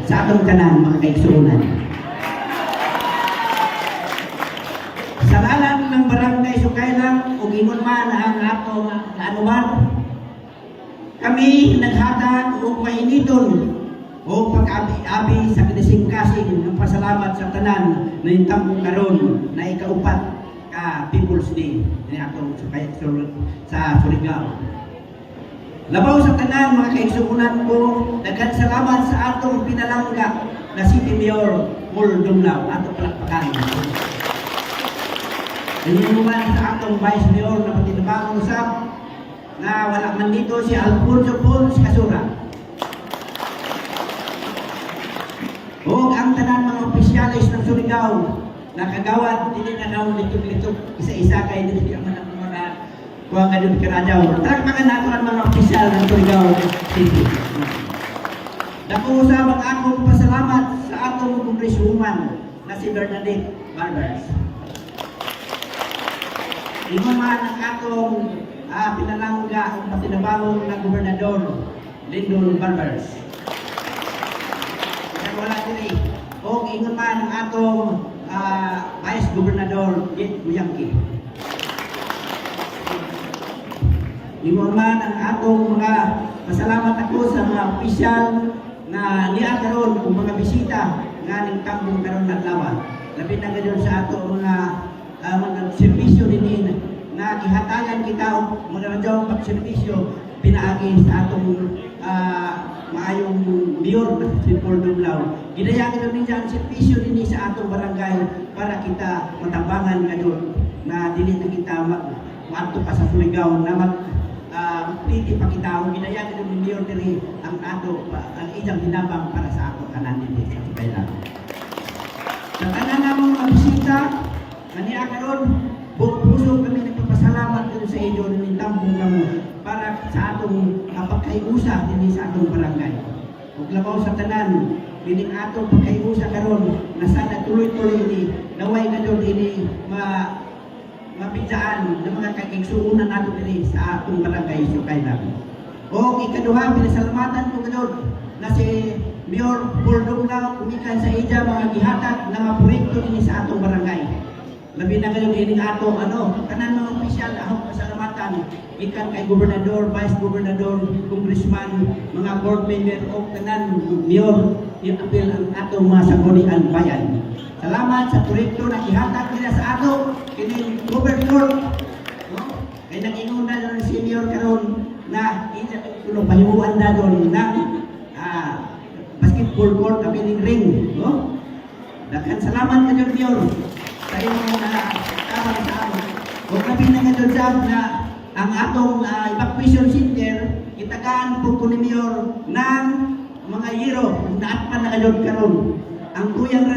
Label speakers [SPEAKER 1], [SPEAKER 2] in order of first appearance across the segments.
[SPEAKER 1] sa atong tanan mga kaigsuonan. Sa ngalan ng Barangay Sukaylang ug ingon man ang atong anuman, kami naghatag og mainiton o pag-abi sa kinasingkasing ng pasalamat sa tanan na intambong karon na ikaupat ka People's Day ni atong sa Surigao. Labaw sa tanan mga kaigsuonan ko, daghan salamat sa atong pinalangga na City Mayor Mul Dumlao, atong palakpakan. Inuman sa atong Vice Mayor na patinabang usap na wala man dito si Alfonso Pons Kasura. O ang tanan mga opisyalis ng Surigao na kagawad, hindi na daw litok-litok isa-isa kay hindi ang mga kuha nga doon karadaw. Tarakpakan nato ang mga opisyal ng Surigao City. Dako usab ang akong pasalamat sa atong congresswoman na si Bernadette Barbers. Ingon man ang atong pinalangga ang patinabangong na gobernador Lindol Barbers. Wala diri. O ingon man ang atong Vice Gobernador Jit Buyangki. Ingon man ang atong mga pasalamat ako sa mga opisyal na niya karon o mga bisita nga ning kampong karon adlaw. Labi na gadyon sa ato mga serbisyo din na gihatagan kita og mga radyo pagserbisyo pinaagi sa atong maayong mayor si Paul Dumlao. Ginayagan din ang serbisyo din sa atong barangay para kita matambangan ngayon na dili na kita maadto pa sa Surigao na magpili pa kita o ginayagan ng mayor diri ang ato ang iyang hinabang para sa ato kanan din sa Surigao. Sa tanan namong mga bisita kaniya karon puso kami nagpapasalamat din sa inyo ng tambong kamo para sa atong pagkayusa din sa atong barangay. Ug labaw sa tanan, bining atong pagkayusa karon na sana tuloy-tuloy ni naway kadto ini mapidsaan ng mga kaigsuonan nato diri sa atong barangay Sukaylang. O ikaduha pinasalamatan ko kadto na si Mayor Paul Dumlao kumikan sa iya mga gihatag na mga proyekto din sa atong barangay. Labi na kayo ining ato tanan mga opisyal akong pasalamatan ikan kay gobernador, vice gobernador, congressman, mga board member o tanan mayor i-appeal ang atong mga sanggunian bayan. Salamat sa proyekto na ihatag nila sa ato kining gobernador. Kay nag-ingon na doon si mayor karon na payuan na doon ng basketball court na pining ring. Daghan salamat kayo mayor sa inyong tabang sa amin. Huwag na pinangadod na ang atong evacuation center, itagaan po ko ni Mayor ng mga yero na atman na kadod karon. Ang kuyang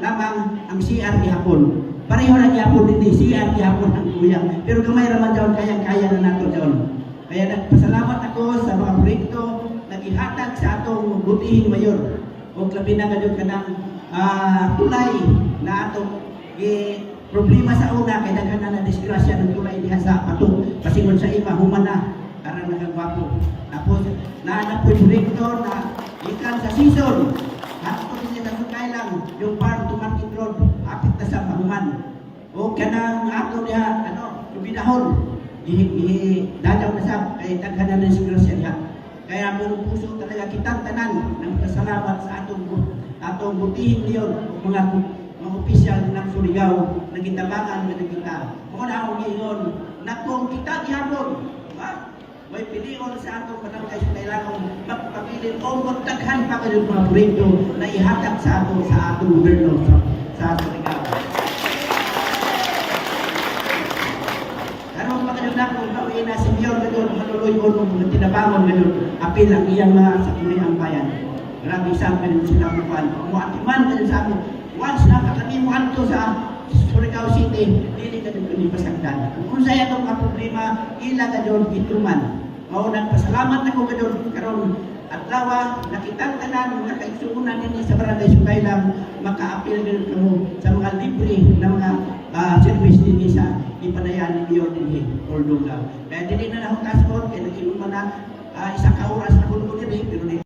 [SPEAKER 1] lamang ang CR gihapon. Pareho na gihapon din CR gihapon ang kuyang. Pero kamay raman daw kayang-kaya na nato daw. Kaya nagpasalamat ako sa mga proyekto na gihatag sa atong butihing mayor. Huwag labi na kadod ka ng tulay na atong problema sa una kay daghan na disgrasya ng tulay diha sa pato pasingon sa iba human na karang nagagwapo. Tapos na po direktor na ikan sa season hato din sa Sukaylang yung farm to market road apit na sa pahuman o kanang ato diha bidahon dadaw na sa kay daghan na disgrasya diha. Kaya buong puso talaga kitang tanan ng pasalamat sa atong butihing leon mga opisyal ng Surigao na gitabangan na kita. Mga na akong ingon na kung kita gihapon, may pilion sa atong barangay Sukaylang magpabilin o magtaghan pa kayo mga proyekto na ihatag sa atong gobyerno sa Surigao. Karong makadun na kung gawin na si Mayor kadun manuloy o nung tinabangon kadun apil ang iyang mga sakuriang bayan. Grabe isang kadun sila kukuhan. Muatiman kadun sa amin. Once na kami mo anto sa Surigao City, dili ka dito pasagdan. Kung saya itong problema, ila ka doon ituman. Maunan pasalamat ako ka doon karon adlaw nakitang tanan mga kaigsuonan din sa barangay Sukaylang maka-appeal din kamo sa mga libre na mga service din sa ipadayan ni Mayor din or Dumlao. Kaya dili na ako kasport kay nag-inuman na isang ka oras na kuno diri pero